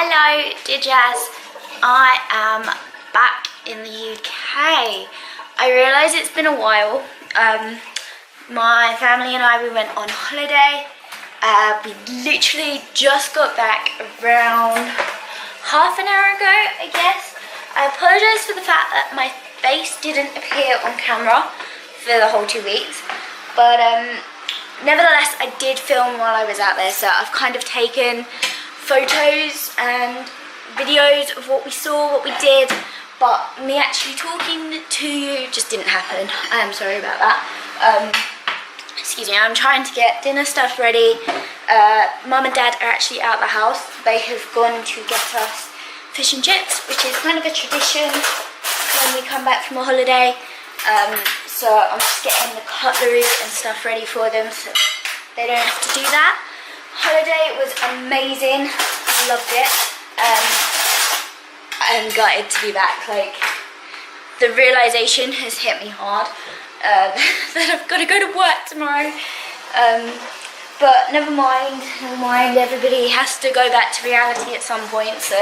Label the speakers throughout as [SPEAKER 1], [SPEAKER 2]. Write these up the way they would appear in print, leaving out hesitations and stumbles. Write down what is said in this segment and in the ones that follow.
[SPEAKER 1] Hello, dear Jazz. I am back in the UK. I realise it's been a while. My family and I, we went on holiday. We literally just got back around half an hour ago, I guess. I apologise for the fact that my face didn't appear on camera for the whole 2 weeks. But nevertheless, I did film while I was out there. So I've kind of taken photos and videos of what we saw, what we did, but me actually talking to you just didn't happen. I am sorry about that. Excuse me, I'm trying to get dinner stuff ready. Mum and Dad are actually out of the house. They have gone to get us fish and chips, which is kind of a tradition when we come back from a holiday. So I'm just getting the cutlery and stuff ready for them so they don't have to do that. Holiday was amazing. I loved it. I'm gutted to be back. Like, the realization has hit me hard that I've got to go to work tomorrow. But never mind. Everybody has to go back to reality at some point. So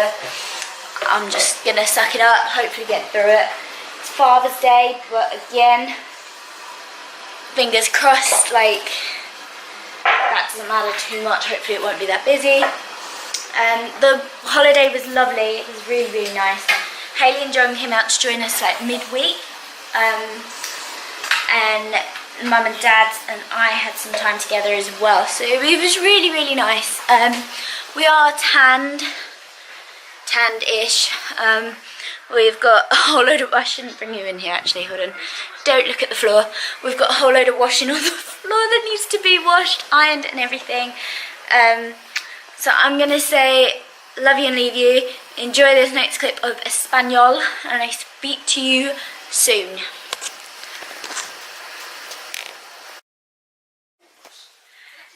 [SPEAKER 1] I'm just gonna suck it up. Hopefully get through it. It's Father's Day, but again, fingers crossed. Like, that doesn't matter too much. Hopefully it won't be that busy. The holiday was lovely. It was really, really nice. Hayley and John came out to join us like midweek. And Mum and Dad and I had some time together as well. So it was really, really nice. We are tanned-ish. We've got a whole load of, I shouldn't bring you in here actually, hold on. Don't look at the floor. We've got a whole load of washing on the floor that needs to be washed, ironed and everything. So I'm going to say love you and leave you. Enjoy this next clip of Espanol and I speak to you soon.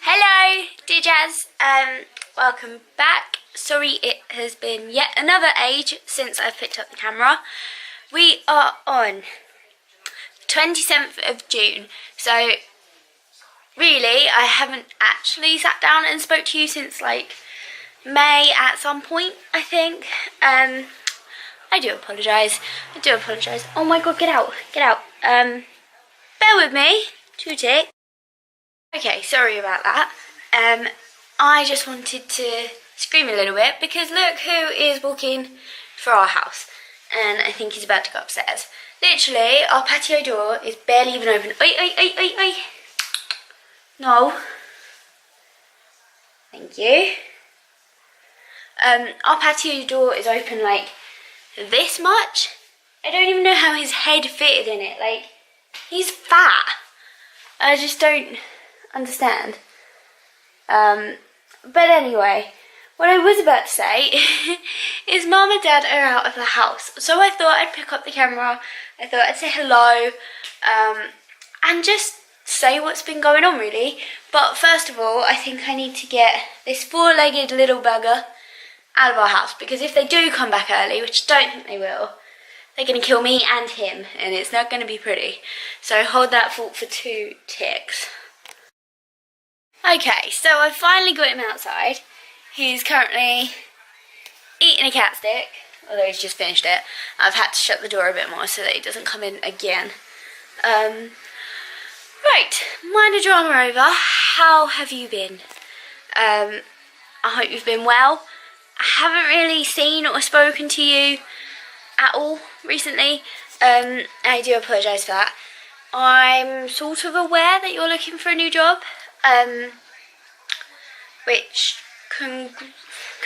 [SPEAKER 1] Hello, dear Jazz. Welcome back. Sorry it has been yet another age since I've picked up the camera. We are on 27th of June, so really I haven't actually sat down and spoke to you since like May at some point, I think. I do apologise. Oh my god, get out. Bear with me, 2 ticks. Okay, sorry about that. I just wanted to scream a little bit because look who is walking for our house, and I think he's about to go upstairs. Literally, our patio door is barely even open. Oi. No. Thank you. Our patio door is open like this much. I don't even know how his head fitted in it. Like, he's fat. I just don't understand. But anyway, what I was about to say is Mum and Dad are out of the house. So I thought I'd pick up the camera. I thought I'd say hello and just say what's been going on really. But first of all, I think I need to get this four-legged little bugger out of our house, because if they do come back early, which I don't think they will, they're going to kill me and him, and it's not going to be pretty. So hold that thought for 2 ticks. Okay, so I finally got him outside. He's currently eating a cat stick, although he's just finished it. I've had to shut the door a bit more so that he doesn't come in again. Right, minor drama over. How have you been? I hope you've been well. I haven't really seen or spoken to you at all recently. I do apologise for that. I'm sort of aware that you're looking for a new job. Which,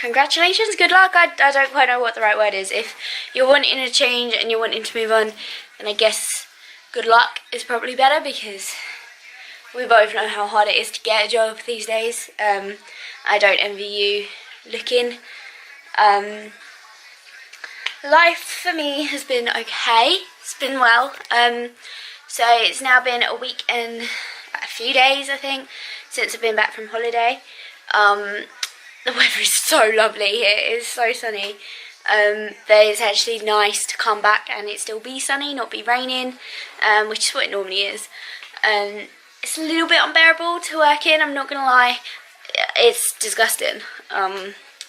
[SPEAKER 1] congratulations, good luck. I don't quite know what the right word is. If you're wanting a change and you're wanting to move on, then I guess good luck is probably better, because we both know how hard it is to get a job these days. I don't envy you looking. Life for me has been okay. It's been well. So it's now been a week and a few days, I think, since I've been back from holiday. The weather is so lovely here. It is so sunny. But it's actually nice to come back and it still be sunny, not be raining, which is what it normally is. It's a little bit unbearable to work in, I'm not gonna lie. It's disgusting.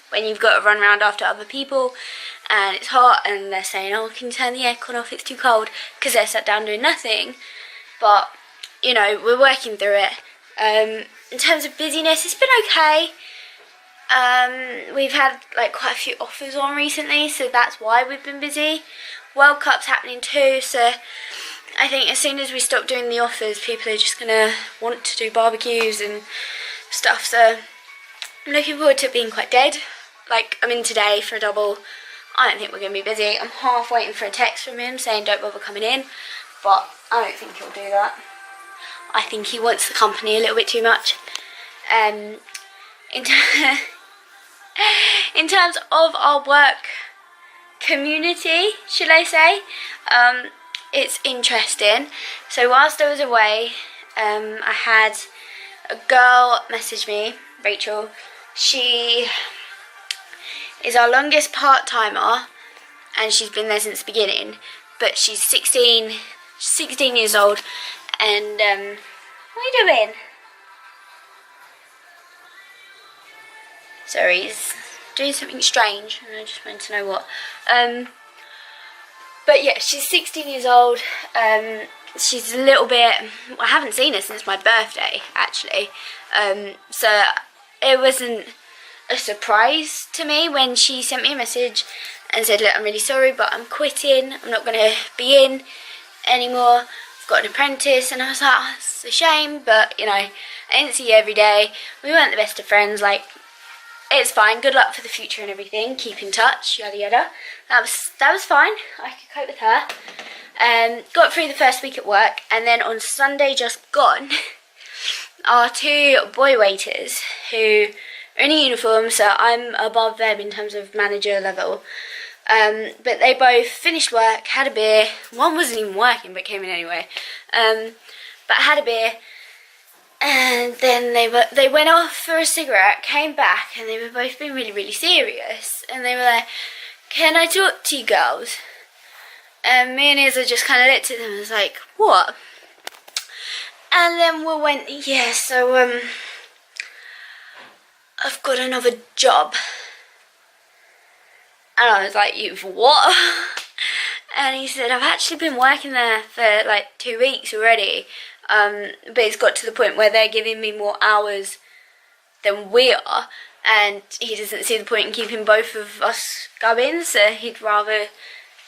[SPEAKER 1] when you've got to run around after other people and it's hot and they're saying, oh, can you turn the aircon off, it's too cold, because they're sat down doing nothing. But, you know, we're working through it. In terms of busyness, it's been okay. We've had like quite a few offers on recently, so that's why we've been busy. World Cup's happening too, so I think as soon as we stop doing the offers, people are just gonna want to do barbecues and stuff, so I'm looking forward to it being quite dead. Like, I'm in today for a double. I don't think we're gonna be busy. I'm half waiting for a text from him saying don't bother coming in, but I don't think he'll do that. I think he wants the company a little bit too much. In terms of our work community, should I say, it's interesting. So whilst I was away, I had a girl message me, Rachel. She is our longest part-timer and she's been there since the beginning, but she's 16 years old, and what are you doing? Sorry, he's doing something strange and I just wanted to know what. But yeah, she's 16 years old. She's a little bit, I haven't seen her since my birthday actually, so it wasn't a surprise to me when she sent me a message and said, look, I'm really sorry, but I'm quitting, I'm not going to be in anymore, I've got an apprentice. And I was like, oh, it's a shame, but you know, I didn't see you every day, we weren't the best of friends, like, it's fine, good luck for the future and everything, keep in touch, yada yada. That was fine, I could cope with her. Got through the first week at work, and then on Sunday just gone, our two boy waiters who are in a uniform, so I'm above them in terms of manager level, but they both finished work, had a beer. One wasn't even working but came in anyway, but had a beer, and then they went off for a cigarette, came back, and they were both being really, really serious, and they were like, can I talk to you girls? And me and Izza just kind of looked at them and was like, what? And then we went, yeah, so I've got another job. And I was like, you've what? And he said, I've actually been working there for like 2 weeks already, but it's got to the point where they're giving me more hours than we are, and he doesn't see the point in keeping both of us going, so he'd rather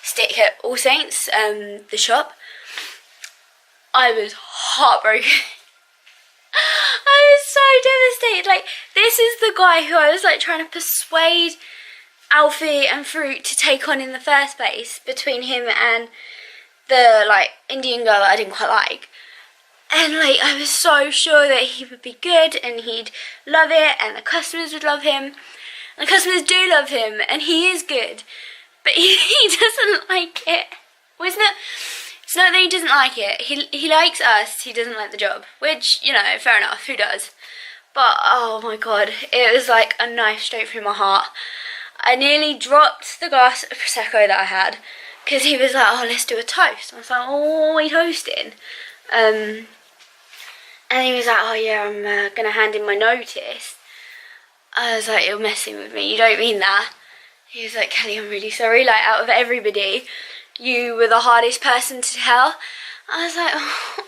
[SPEAKER 1] stick at All Saints, the shop. I was heartbroken. I was so devastated. Like, this is the guy who I was like trying to persuade Alfie and Fruit to take on in the first place, between him and the like Indian girl that I didn't quite like. And like, I was so sure that he would be good and he'd love it and the customers would love him. And the customers do love him and he is good. But he doesn't like it. Well, it's not that he doesn't like it. He likes us, he doesn't like the job. Which, you know, fair enough, who does? But, oh my god, it was like a knife straight through my heart. I nearly dropped the glass of Prosecco that I had, because he was like, oh, let's do a toast. I was like, oh, we toasting? And he was like, oh yeah, I'm going to hand in my notice. I was like, you're messing with me, you don't mean that? He was like, Kelly, I'm really sorry, like, out of everybody, you were the hardest person to tell. I was like, oh.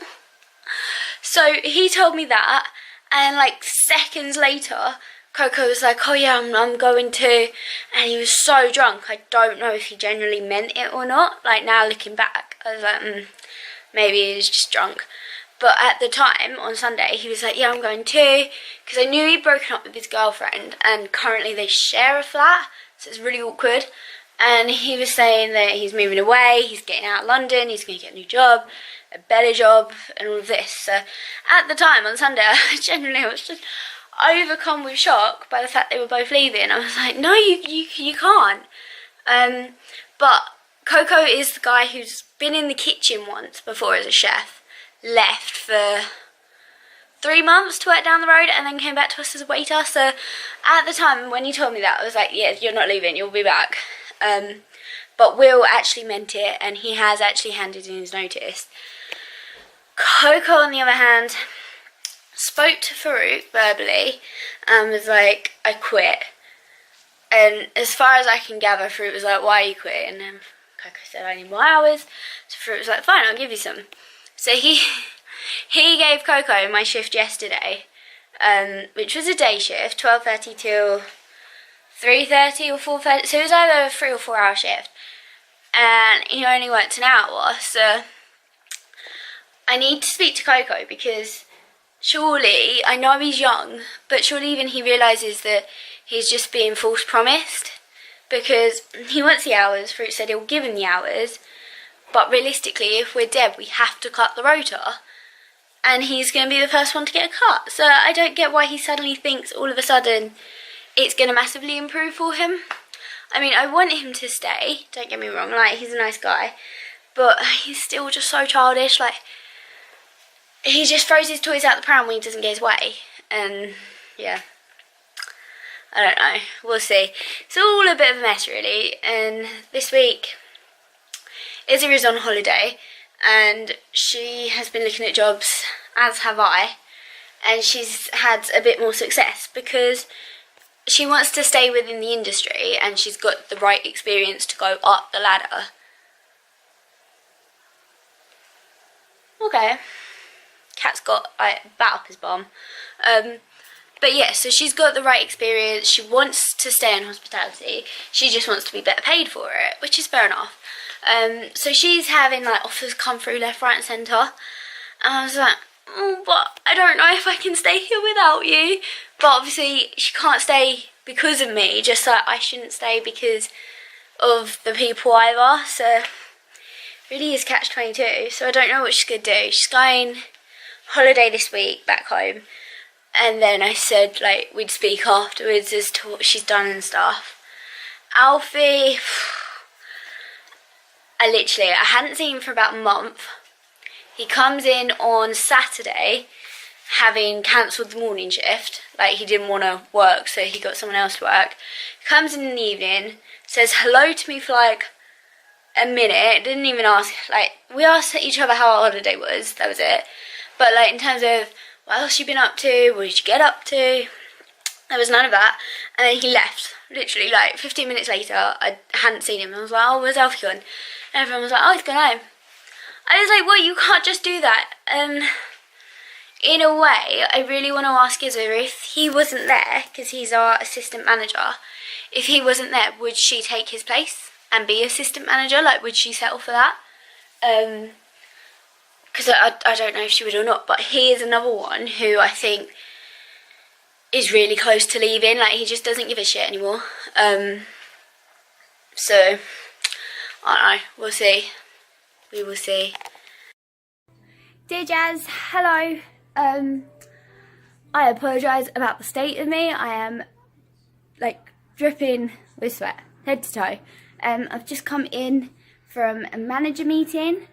[SPEAKER 1] So he told me that, and like seconds later, Coco was like, oh yeah, I'm going to, and he was so drunk, I don't know if he genuinely meant it or not. Like, now looking back, I was like, maybe he was just drunk. But at the time, on Sunday, he was like, yeah, I'm going too, because I knew he'd broken up with his girlfriend, and currently they share a flat, so it's really awkward. And he was saying that he's moving away, he's getting out of London, he's going to get a new job, a better job, and all of this. So at the time, on Sunday, I was just overcome with shock by the fact they were both leaving. I was like, no, you can't. But Coco is the guy who's been in the kitchen once before as a chef, left for 3 months to work down the road, and then came back to us as a waiter. So at the time when he told me that, I was like, yeah, you're not leaving, you'll be back. But Will actually meant it, and he has actually handed in his notice. Coco, on the other hand, spoke to Farouk verbally and was like, I quit. as far as I can gather, Fruit was like, why are you quitting? And Coco said, I need more hours. So Fruit was like, fine, I'll give you some. So he gave Coco my shift yesterday, which was a day shift, 12:30 till 3:30 or 4:30. So it was either a 3 or 4 hour shift. And he only worked an hour, so I need to speak to Coco, because surely, I know he's young, but surely even he realises that he's just being false promised, because he wants the hours. Fruit said he'll give him the hours, but realistically, if we're dead, we have to cut the rota, and he's going to be the first one to get a cut. So I don't get why he suddenly thinks all of a sudden it's going to massively improve for him. I mean, I want him to stay, don't get me wrong, like, he's a nice guy, but he's still just so childish. Like, he just throws his toys out the pram when he doesn't get his way, and yeah, I don't know, we'll see. It's all a bit of a mess, really. And this week, Izzy is on holiday, and she has been looking at jobs, as have I, and she's had a bit more success, because she wants to stay within the industry, and she's got the right experience to go up the ladder. Okay. Cat's got a bat up his bum. But yeah, so she's got the right experience. She wants to stay in hospitality. She just wants to be better paid for it, which is fair enough. So she's having like offers come through left, right and centre. And I was like, oh, but I don't know if I can stay here without you. But obviously she can't stay because of me, just like I shouldn't stay because of the people either. So it really is catch-22. So I don't know what she's going to do. She's going holiday this week back home. And then I said like we'd speak afterwards as to what she's done and stuff. Alfie, I hadn't seen him for about a month. He comes in on Saturday, having cancelled the morning shift. Like, he didn't want to work, so he got someone else to work. He comes in the evening, says hello to me for like a minute, didn't even ask, like, we asked each other how our holiday was, that was it. But like, in terms of what else you been up to, what did you get up to, there was none of that. And then he left, literally like 15 minutes later. I hadn't seen him. I was like, oh, where's Alfie gone? And everyone was like, oh, he's gone home. I was like, well, you can't just do that. In a way, I really want to ask Izzy if he wasn't there, because he's our assistant manager, if he wasn't there, would she take his place and be assistant manager? Like, would she settle for that? Because I don't know if she would or not, but he is another one who I think is really close to leaving. Like, he just doesn't give a shit anymore. So, I don't know, we'll see. We will see. Dear Jazz, hello. I apologise about the state of me. I am like dripping with sweat, head to toe. I've just come in from a manager meeting,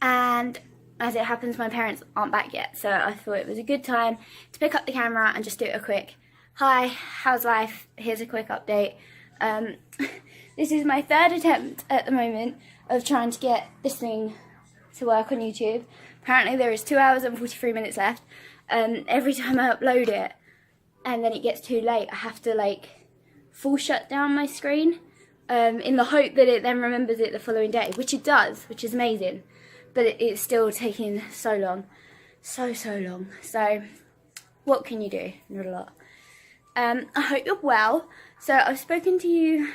[SPEAKER 1] and as it happens, my parents aren't back yet, so I thought it was a good time to pick up the camera and just do a quick, hi, how's life? Here's a quick update. This is my third attempt at the moment of trying to get this thing to work on YouTube. Apparently there is 2 hours and 43 minutes left. Every time I upload it and then it gets too late, I have to like full shut down my screen in the hope that it then remembers it the following day, which it does, which is amazing. But it's still taking so long. So long. So what can you do? Not a lot. I hope you're well. So I've spoken to you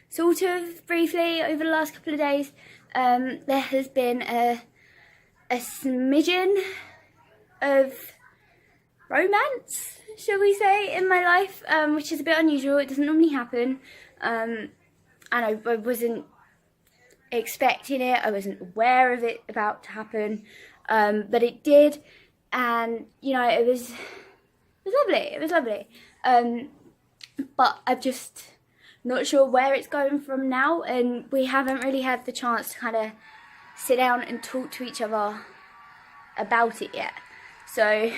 [SPEAKER 1] sort of briefly over the last couple of days. There has been a smidgen of romance, shall we say, in my life, which is a bit unusual. It doesn't normally happen, and I wasn't expecting it. I wasn't aware of it about to happen, but it did, and you know, it was lovely. It was lovely, but I'm just not sure where it's going from now, and we haven't really had the chance to kind of sit down and talk to each other about it yet. So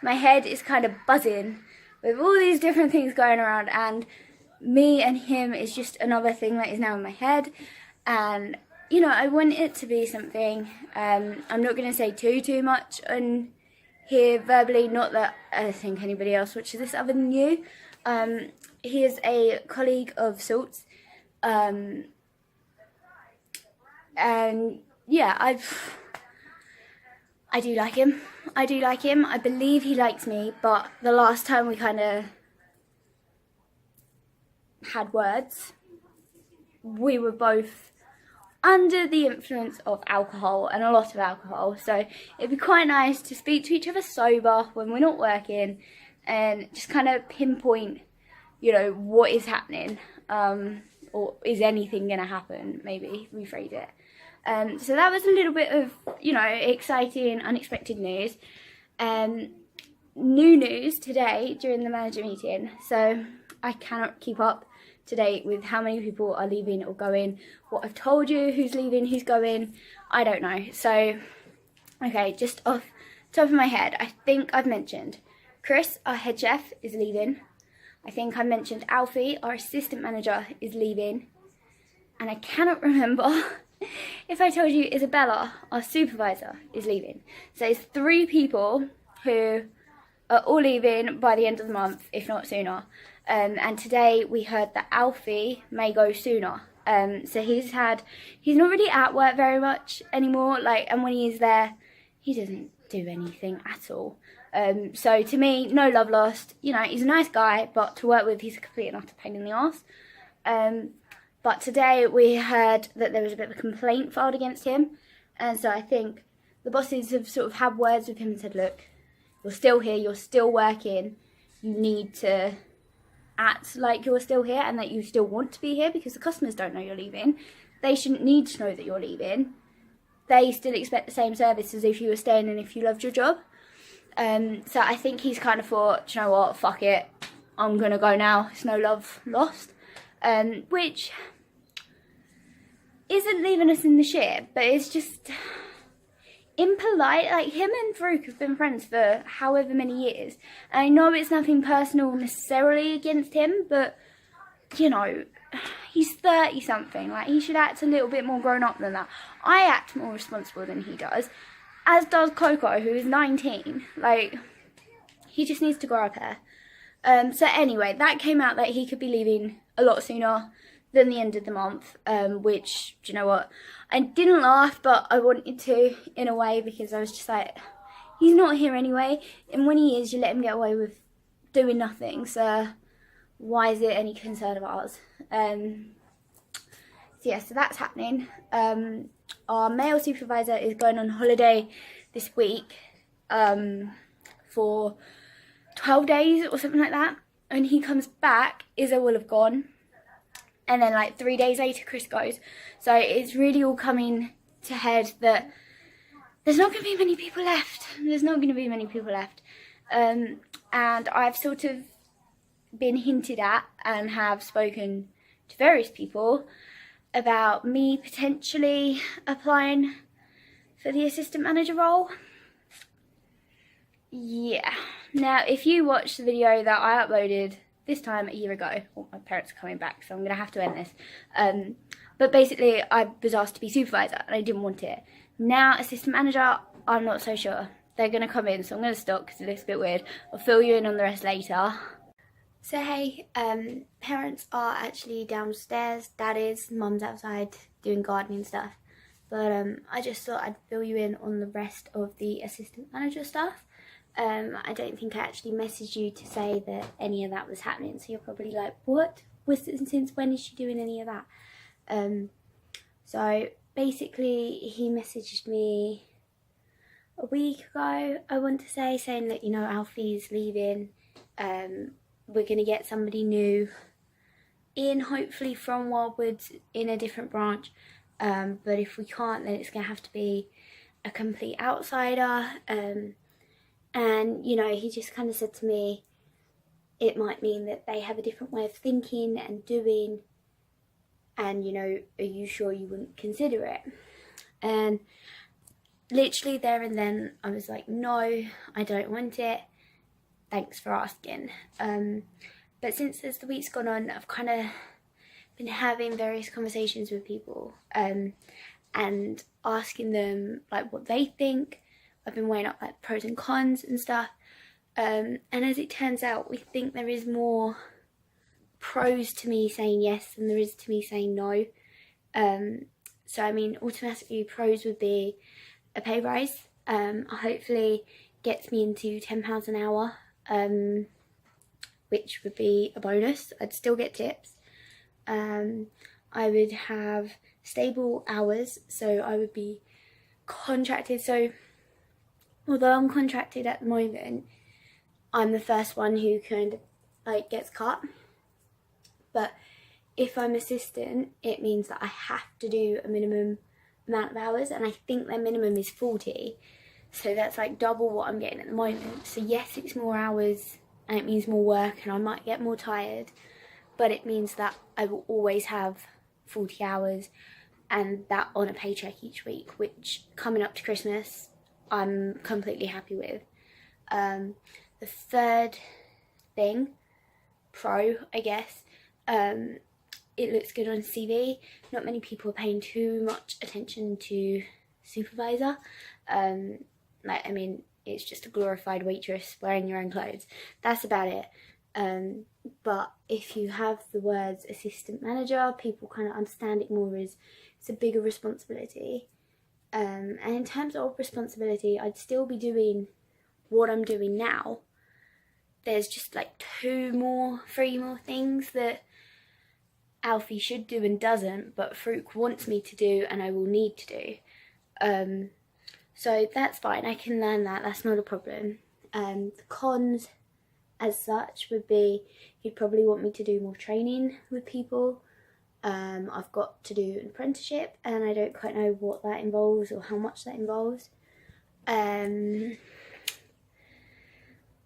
[SPEAKER 1] my head is kind of buzzing with all these different things going around, and me and him is just another thing that is now in my head. And you know, I want it to be something. I'm not going to say too much on here verbally, not that I think anybody else watches this other than you, he is a colleague of sorts. And yeah, I do like him. I do like him. I believe he likes me, but the last time we kind of had words, we were both under the influence of alcohol, and a lot of alcohol. So it'd be quite nice to speak to each other sober when we're not working and just kind of pinpoint, you know, what is happening, or is anything going to happen, maybe rephrase it. So that was a little bit of, you know, exciting, unexpected news. New news today during the manager meeting. So I cannot keep up to date with how many people are leaving or going. What I've told you, who's leaving, who's going, I don't know. So, okay, just off the top of my head, I think I've mentioned Chris, our head chef, is leaving. I think I mentioned Alfie, our assistant manager, is leaving. And I cannot remember if I told you Isabella, our supervisor, is leaving. So it's 3 people who are all leaving by the end of the month, if not sooner. And today we heard that Alfie may go sooner. So he's not really at work very much anymore. And when he is there, he doesn't do anything at all. So to me, no love lost. You know, he's a nice guy, but to work with, he's a complete and utter pain in the arse. But today we heard that there was a bit of a complaint filed against him. And so I think the bosses have sort of had words with him and said, look, you're still here, you're still working. You need to act like you're still here and that you still want to be here, because the customers don't know you're leaving. They shouldn't need to know that you're leaving. They still expect the same service as if you were staying and if you loved your job. So I think he's kind of thought, do you know what, fuck it, I'm going to go now. It's no love lost. Which isn't leaving us in the shit, but it's just impolite. Like, him and Farouk have been friends for however many years. And I know it's nothing personal necessarily against him, but, you know, he's 30-something. Like, he should act a little bit more grown up than that. I act more responsible than he does, as does Coco, who is 19. Like, he just needs to grow up here. So anyway, that came out that he could be leaving a lot sooner than the end of the month, which, do you know what, I didn't laugh, but I wanted to in a way, because I was just like, he's not here anyway, and when he is, you let him get away with doing nothing, so why is it any concern of ours? So yeah, so that's happening. Our male supervisor is going on holiday this week for 12 days or something like that. When he comes back, Izza will have gone. And then 3 days later, Chris goes. So it's really all coming to head that there's not going to be many people left. And I've sort of been hinted at and have spoken to various people about me potentially applying for the assistant manager role. Yeah. Now, if you watched the video that I uploaded this time a year ago, well, my parents are coming back, so I'm going to have to end this. But basically, I was asked to be supervisor, and I didn't want it. Now, assistant manager, I'm not so sure. They're going to come in, so I'm going to stop because it looks a bit weird. I'll fill you in on the rest later. So hey, parents are actually downstairs. Dad is, mum's outside doing gardening stuff. But I just thought I'd fill you in on the rest of the assistant manager stuff. I don't think I actually messaged you to say that any of that was happening, so you're probably like, what? Since when is she doing any of that? So basically, he messaged me a week ago, I want to say, saying that, you know, Alfie's leaving. We're going to get somebody new in, hopefully from Wildwoods, in a different branch. But if we can't, then it's going to have to be a complete outsider. And, you know, he just kind of said to me, it might mean that they have a different way of thinking and doing. And, you know, are you sure you wouldn't consider it? And literally there and then I was like, no, I don't want it. Thanks for asking. But since as the week's gone on, I've kind of been having various conversations with people and asking them like what they think. I've been weighing up like pros and cons and stuff. And as it turns out, we think there is more pros to me saying yes than there is to me saying no. So I mean, automatically pros would be a pay rise. Hopefully gets me into £10 an hour, which would be a bonus. I'd still get tips. I would have stable hours, so I would be contracted. So although I'm contracted at the moment, I'm the first one who kind of gets cut. But if I'm assistant, it means that I have to do a minimum amount of hours, and I think their minimum is 40. So that's like double what I'm getting at the moment. So yes, it's more hours and it means more work and I might get more tired, but it means that I will always have 40 hours and that on a paycheck each week, which coming up to Christmas, I'm completely happy with. The third thing, pro, I guess, it looks good on CV. Not many people are paying too much attention to supervisor. I mean, it's just a glorified waitress wearing your own clothes. That's about it. But if you have the words assistant manager, people kind of understand it more as it's a bigger responsibility. And in terms of responsibility, I'd still be doing what I'm doing now. There's just like 3 more things that Alfie should do and doesn't, but Farouk wants me to do and I will need to do. So that's fine, I can learn that, that's not a problem. The cons as such would be, he'd probably want me to do more training with people. I've got to do an apprenticeship and I don't quite know what that involves or how much that involves.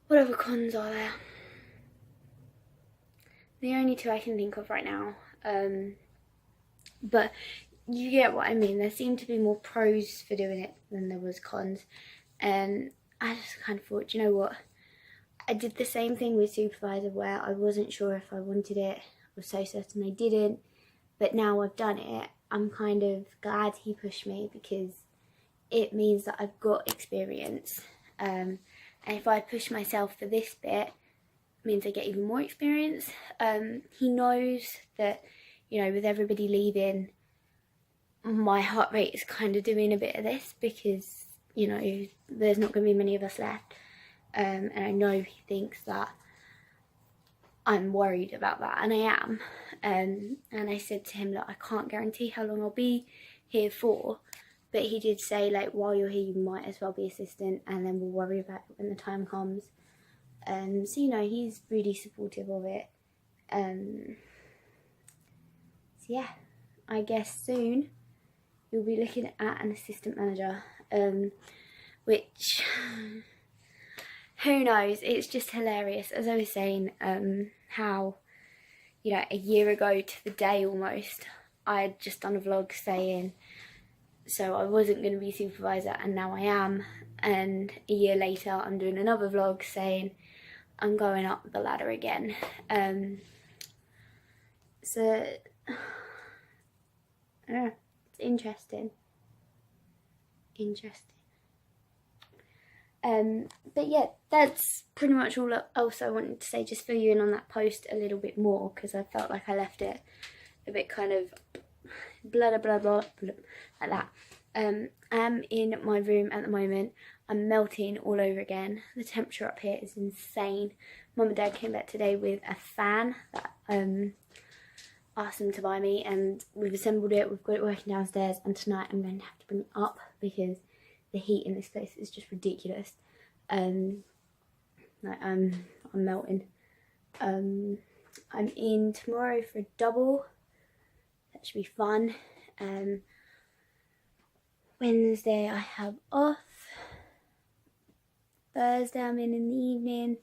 [SPEAKER 1] What other cons are there? The only 2 I can think of right now. But you get what I mean. There seemed to be more pros for doing it than there was cons. And I just kind of thought, you know what? I did the same thing with supervisor where I wasn't sure if I wanted it. I was so certain I didn't. But now I've done it, I'm kind of glad he pushed me because it means that I've got experience. And if I push myself for this bit, it means I get even more experience. He knows that, you know, with everybody leaving, my heart rate is kind of doing a bit of this because, you know, there's not going to be many of us left. And I know he thinks that I'm worried about that, and I am. And I said to him that I can't guarantee how long I'll be here for, but he did say, like, while you're here, you might as well be assistant, and then we'll worry about it when the time comes. So, you know, he's really supportive of it. So, yeah, I guess soon you'll be looking at an assistant manager, which, who knows, it's just hilarious. As I was saying, how, you know, a year ago to the day almost, I had just done a vlog saying, so I wasn't going to be supervisor and now I am, and a year later I'm doing another vlog saying I'm going up the ladder again. So, yeah, it's interesting. But yeah, that's pretty much all else I wanted to say, just fill you in on that post a little bit more because I felt like I left it a bit kind of blah blah blah like that. I'm in my room at the moment. I'm melting all over again. The temperature up here is insane. Mum and Dad came back today with a fan that asked them to buy me, and we've assembled it. We've got it working downstairs, and tonight I'm going to have to bring it up because the heat in this place is just ridiculous. Like I'm melting. I'm in tomorrow for a double. That should be fun. Wednesday I have off. Thursday I'm in the evening,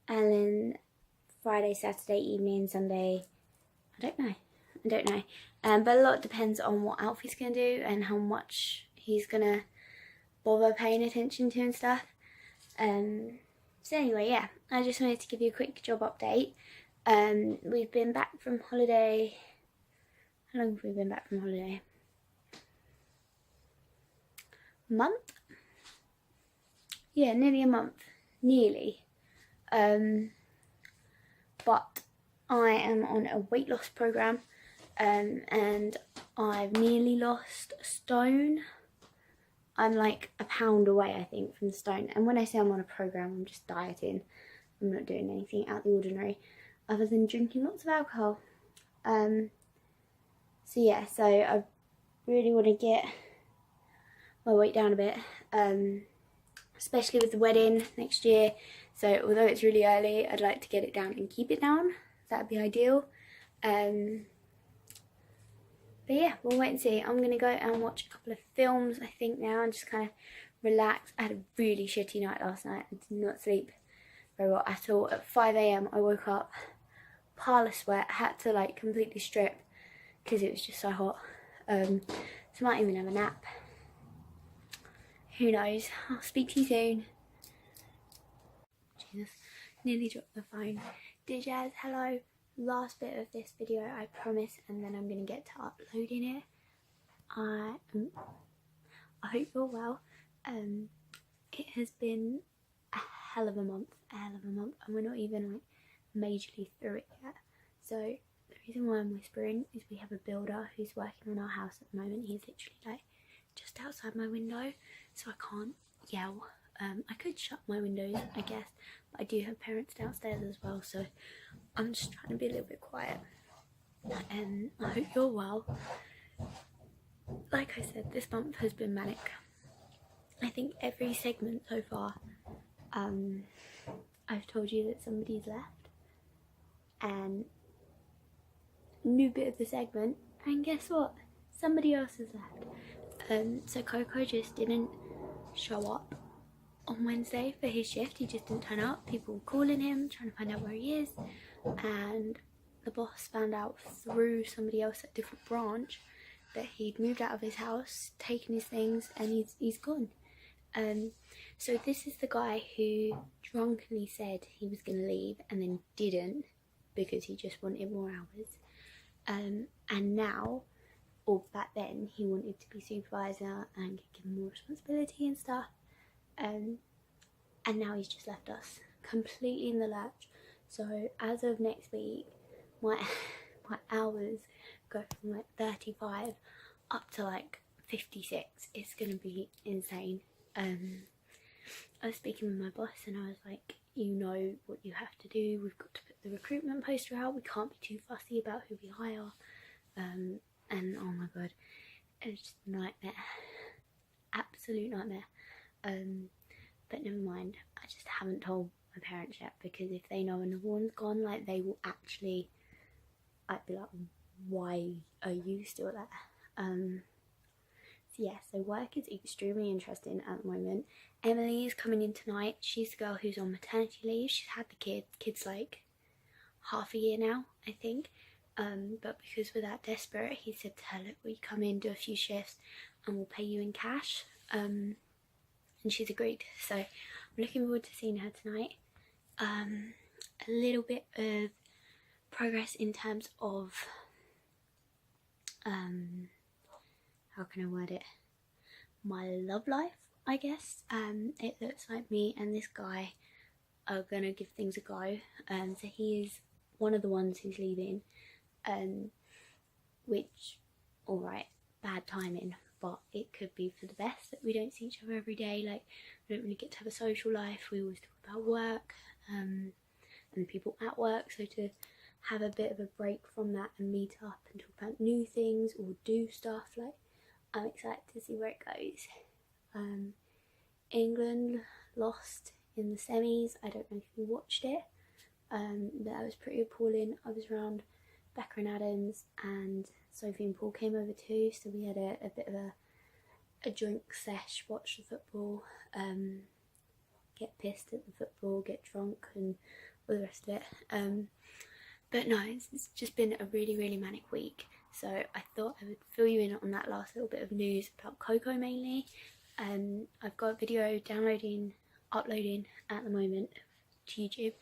[SPEAKER 1] and then Friday, Saturday evening, Sunday, I don't know. But a lot depends on what Alfie's gonna do and how much he's gonna bother paying attention to and stuff. So anyway, yeah, I just wanted to give you a quick job update. We've been back from holiday. How long have we been back from holiday? Month? Yeah, nearly a month. Nearly. But I am on a weight loss program, and I've nearly lost a stone. I'm like a pound away, I think, from the stone. And when I say I'm on a program, I'm just dieting. I'm not doing anything out of the ordinary other than drinking lots of alcohol. So yeah, so I really want to get my weight down a bit, especially with the wedding next year. So although it's really early, I'd like to get it down and keep it down. That'd be ideal. But yeah, we'll wait and see. I'm going to go and watch a couple of films, I think, now, and just kind of relax. I had a really shitty night last night. I did not sleep very well at all. At 5 AM, I woke up, pile of sweat, had to like completely strip because it was just so hot. So I might even have a nap. Who knows? I'll speak to you soon. Jesus, nearly dropped the phone. Dear Jazz, hello. Last bit of this video, I promise, and then I'm going to get to uploading it. I hope you're well. It has been a hell of a month, and we're not even like majorly through it yet. So the reason why I'm whispering is we have a builder who's working on our house at the moment. He's literally like just outside my window, so I can't yell. I could shut my windows, I guess, but I do have parents downstairs as well, so I'm just trying to be a little bit quiet. And I hope you're well. Like I said, this month has been manic. I think every segment so far, I've told you that somebody's left, and new bit of the segment, and guess what? Somebody else has left. So Coco just didn't show up on Wednesday for his shift. He just didn't turn up. People were calling him, trying to find out where he is, and the boss found out through somebody else at a different branch that he'd moved out of his house, taken his things, and he's gone. So this is the guy who drunkenly said he was going to leave and then didn't because he just wanted more hours. And now, or back then, he wanted to be supervisor and get given more responsibility and stuff. And now he's just left us completely in the lurch. So as of next week, my hours go from like 35 up to like 56. It's gonna be insane. I was speaking with my boss and I was like, you know what you have to do. We've got to put the recruitment poster out. We can't be too fussy about who we hire. And oh my god, it's just a nightmare. Absolute nightmare. But never mind. I just haven't told my parents yet, because if they know another one's gone, like, they will actually, I'd be like, why are you still there? So yeah, so work is extremely interesting at the moment. Emily is coming in tonight. She's the girl who's on maternity leave. She's had the kids like half a year now, I think. But because we're that desperate, he said to her, look, will you come in, do a few shifts, and we'll pay you in cash. And she's agreed. So I'm looking forward to seeing her tonight. A little bit of progress in terms of how can I word it, my love life, I guess. It looks like me and this guy are gonna give things a go. So he is one of the ones who's leaving, which, alright, bad timing, but it could be for the best that we don't see each other every day. Like, we don't really get to have a social life. We always talk about work and people at work, so to have a bit of a break from that and meet up and talk about new things or do stuff, like, I'm excited to see where it goes. England lost in the semis. I don't know if you watched it, but that was pretty appalling. I was around Becca and Adams, and Sophie and Paul came over too, so we had a bit of a drink sesh, watch the football, get pissed at the football, get drunk, and all the rest of it. But no, it's just been a really, really manic week. So I thought I would fill you in on that last little bit of news about Coco mainly. I've got a video uploading at the moment to YouTube,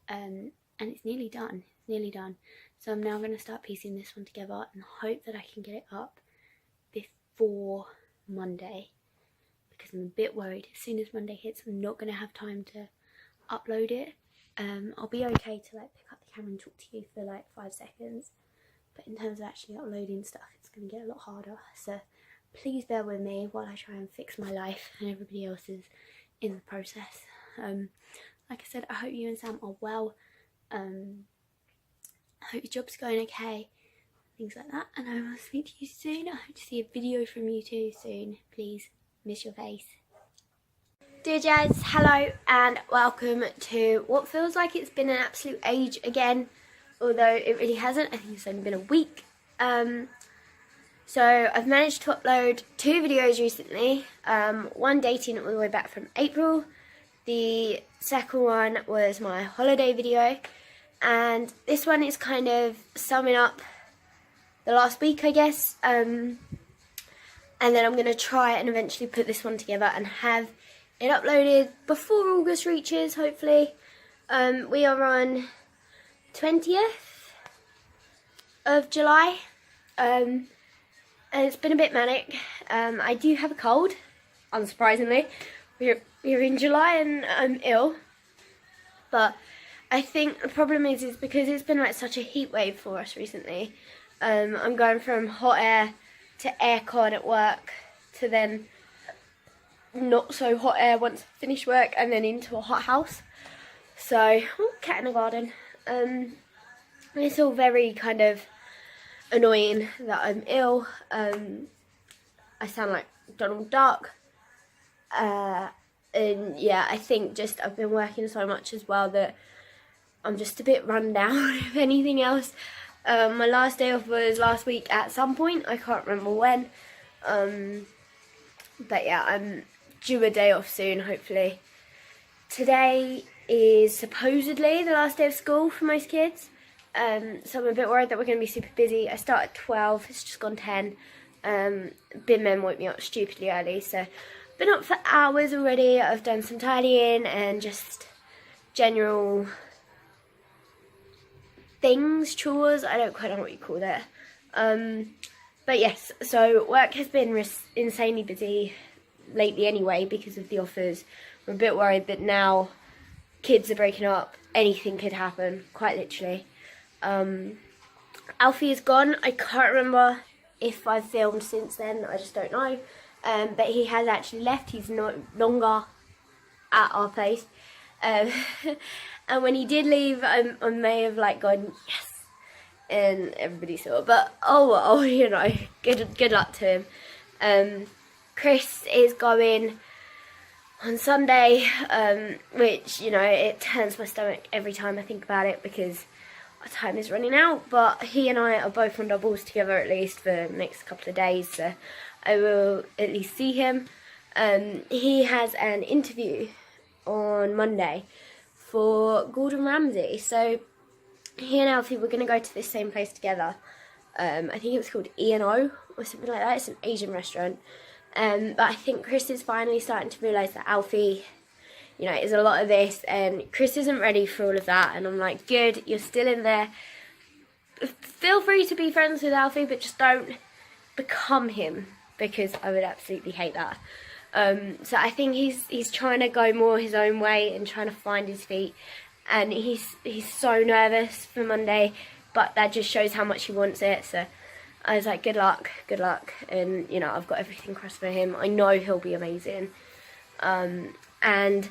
[SPEAKER 1] and it's nearly done. So I'm now going to start piecing this one together and hope that I can get it up before Monday, because I'm a bit worried as soon as Monday hits I'm not going to have time to upload it.
[SPEAKER 2] I'll be okay to like pick up the camera and talk to you for like 5 seconds, but in terms of actually uploading stuff, it's going to get a lot harder. So please bear with me while I try and fix my life and everybody else's in the process. Like I said, I hope you and Sam are well. I hope your job's going okay, things like that, and I will speak to you soon. I hope to see a video from you too soon. Please miss your face. Dear Jazz, hello and welcome to what feels like it's been an absolute age again, although it really hasn't. I think it's only been a week. So I've managed to upload 2 videos recently, one dating all the way back from April, the second one was my holiday video, and this one is kind of summing up the last week, I guess, and then I'm going to try and eventually put this one together and have it uploaded before August reaches, hopefully. We are on 20th of July, and it's been a bit manic. I do have a cold, unsurprisingly. We're in July and I'm ill, but I think the problem is because it's been like such a heat wave for us recently. I'm going from hot air to aircon at work to then not so hot air once I finish work and then into a hot house. So, cat in the garden. It's all very kind of annoying that I'm ill. I sound like Donald Duck. And yeah, I think just I've been working so much as well that I'm just a bit run down, if anything else. My last day off was last week at some point, I can't remember when. But yeah, I'm due a day off soon, hopefully. Today is supposedly the last day of school for most kids, so I'm a bit worried that we're going to be super busy. I start at 12, it's just gone 10. Bin men woke me up stupidly early, so I've been up for hours already. I've done some tidying and just general things, chores, I don't quite know what you call that. But yes, so work has been insanely busy lately anyway because of the offers. I'm a bit worried that now kids are breaking up, anything could happen, quite literally. Alfie is gone. I can't remember if I've filmed since then, I just don't know. But he has actually left. He's no longer at our place. And when he did leave, I may have like gone, yes, and everybody saw. But oh, you know, good luck to him. Chris is going on Sunday, which, you know, it turns my stomach every time I think about it because our time is running out. But he and I are both on doubles together at least for the next couple of days, so I will at least see him. He has an interview on Monday for Gordon Ramsay, so he and Alfie were going to go to this same place together. I think it was called E&O or something like that. It's an Asian restaurant. But I think Chris is finally starting to realise that Alfie, you know, is a lot of this, and Chris isn't ready for all of that. And I'm like, good, you're still in there. Feel free to be friends with Alfie, but just don't become him, because I would absolutely hate that. So I think he's trying to go more his own way and trying to find his feet. And he's so nervous for Monday, but that just shows how much he wants it. So I was like, good luck, and you know, I've got everything crossed for him. I know he'll be amazing. And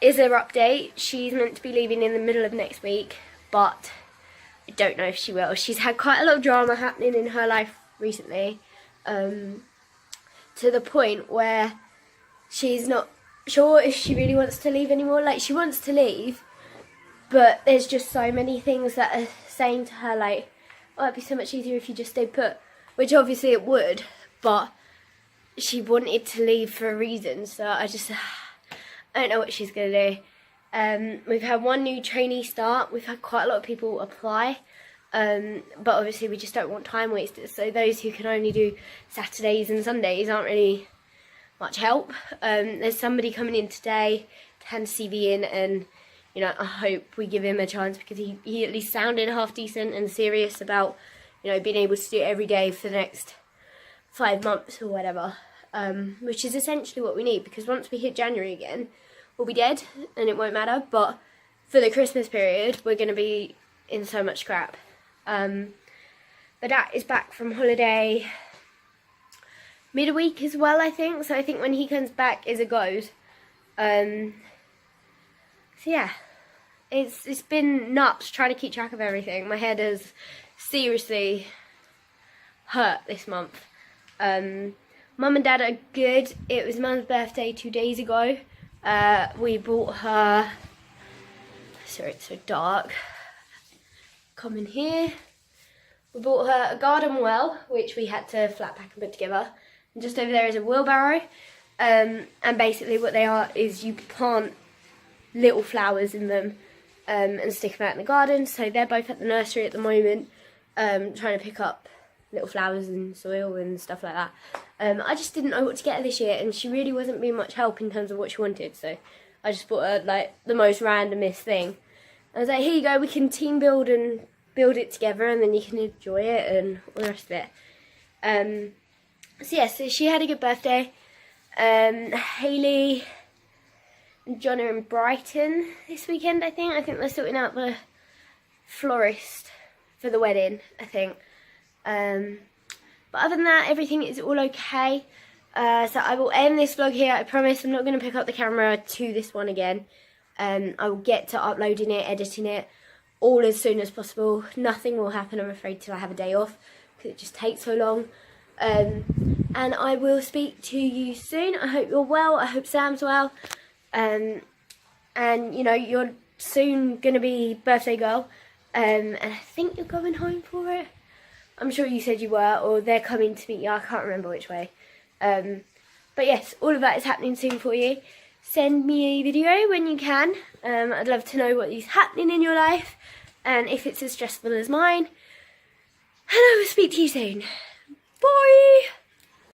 [SPEAKER 2] is there update? She's meant to be leaving in the middle of next week, but I don't know if she will. She's had quite a lot of drama happening in her life recently, to the point where she's not sure if she really wants to leave anymore. Like, she wants to leave, but there's just so many things that are saying to her, like, oh, it'd be so much easier if you just stayed put, which obviously it would, but she wanted to leave for a reason, so I don't know what she's going to do. We've had one new trainee start, we've had quite a lot of people apply, but obviously we just don't want time wasters, so those who can only do Saturdays and Sundays aren't really much help. There's somebody coming in today to hand CV in, and you know, I hope we give him a chance, because he at least sounded half decent and serious about, you know, being able to do it every day for the next 5 months or whatever, which is essentially what we need, because once we hit January again, we'll be dead and it won't matter. But for the Christmas period, we're going to be in so much crap. But Dad is back from holiday midweek as well, I think. So I think when he comes back is a goes. So yeah, it's been nuts trying to keep track of everything. My head has seriously hurt this month. Mum and Dad are good. It was Mum's birthday 2 days ago. We bought her, sorry it's so dark, come in here. We bought her a garden well, which we had to flat pack and put together. And just over there is a wheelbarrow. And basically what they are is you plant little flowers in them and stick them out in the garden. So they're both at the nursery at the moment, trying to pick up little flowers and soil and stuff like that. I just didn't know what to get her this year, and she really wasn't being much help in terms of what she wanted. So I just bought her like the most randomest thing. I was like, here you go, we can team build and build it together, and then you can enjoy it and all the rest of it. So yeah, so she had a good birthday. Hayley and John are in Brighton this weekend, I think. I think they're sorting out the florist for the wedding, I think. But other than that, everything is all okay. So I will end this vlog here. I promise I'm not going to pick up the camera to this one again. I will get to uploading it, editing it, all as soon as possible. Nothing will happen, I'm afraid, till I have a day off, because it just takes so long. And I will speak to you soon. I hope you're well. I hope Sam's well. And you know, you're soon going to be birthday girl. And I think you're going home for it. I'm sure you said you were, or they're coming to meet you. I can't remember which way. But yes, all of that is happening soon for you. Send me a video when you can. I'd love to know what is happening in your life, and if it's as stressful as mine. And I will speak to you soon. Bye!